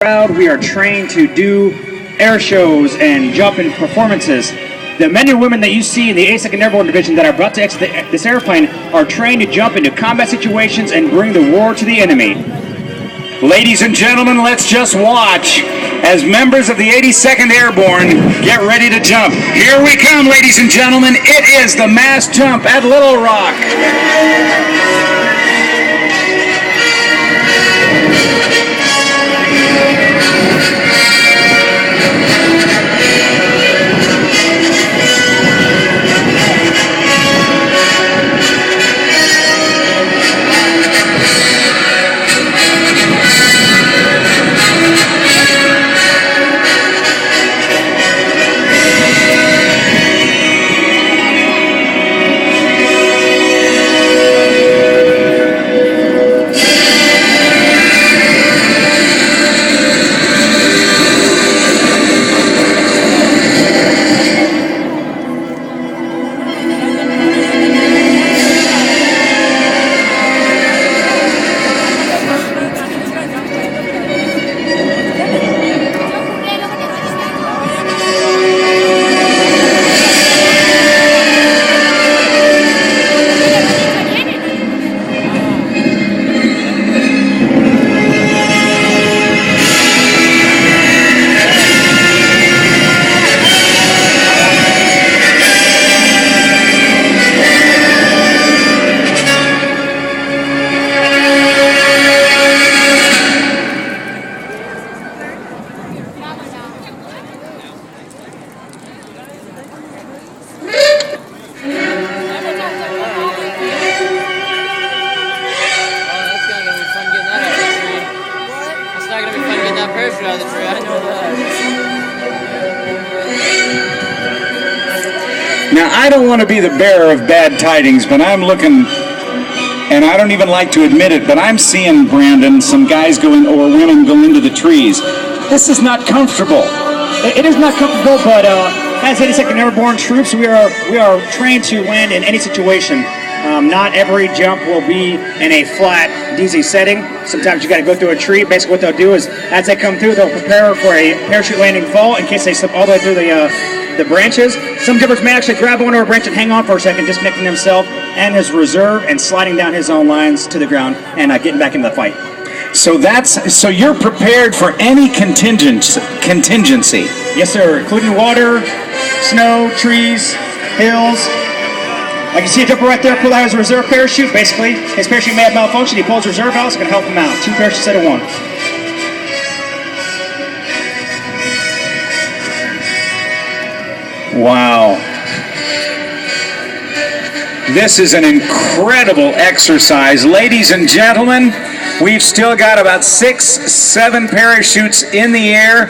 We are trained to do air shows and jumping performances. The men and women that you see in the 82nd Airborne Division that are about to exit this airplane are trained to jump into combat situations and bring the war to the enemy. Ladies and gentlemen, let's just watch as members of the 82nd Airborne get ready to jump. Here we come, ladies and gentlemen. It is the mass jump at Little Rock. Now, I don't want to be the bearer of bad tidings, but I'm looking, and I don't even like to admit it, but I'm seeing, Brandon, some guys going, or women go into the trees. This is not comfortable. It is not comfortable, but as 82nd Airborne troops, we are trained to land in any situation. Not every jump will be in a flat, easy setting. Sometimes you got to go through a tree. Basically what they'll do is, as they come through, they'll prepare for a parachute landing fall in case they slip all the way through the branches. Some jumpers may actually grab onto a branch and hang on for a second, disconnecting himself and his reserve and sliding down his own lines to the ground and getting back into the fight. So you're prepared for any contingency? Yes, sir, including water, snow, trees, hills. Like you see a jumper right there, pull out his reserve parachute. Basically, his parachute may have malfunctioned. He pulls reserve out, it's going to help him out. 2 parachutes instead of 1. Wow. This is an incredible exercise. Ladies and gentlemen, we've still got about 6-7 parachutes in the air.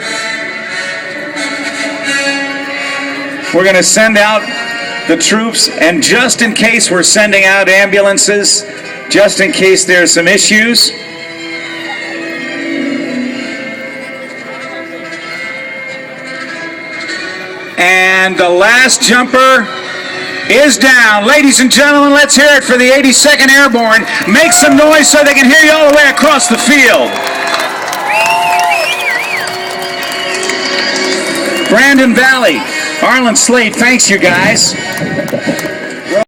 We're going to send out the troops, and just in case we're sending out ambulances, just in case there's some issues. And the last jumper is down. Ladies and gentlemen, let's hear it for the 82nd Airborne. Make some noise so they can hear you all the way across the field. Brandon Valley, Arlen Slade, thanks you guys.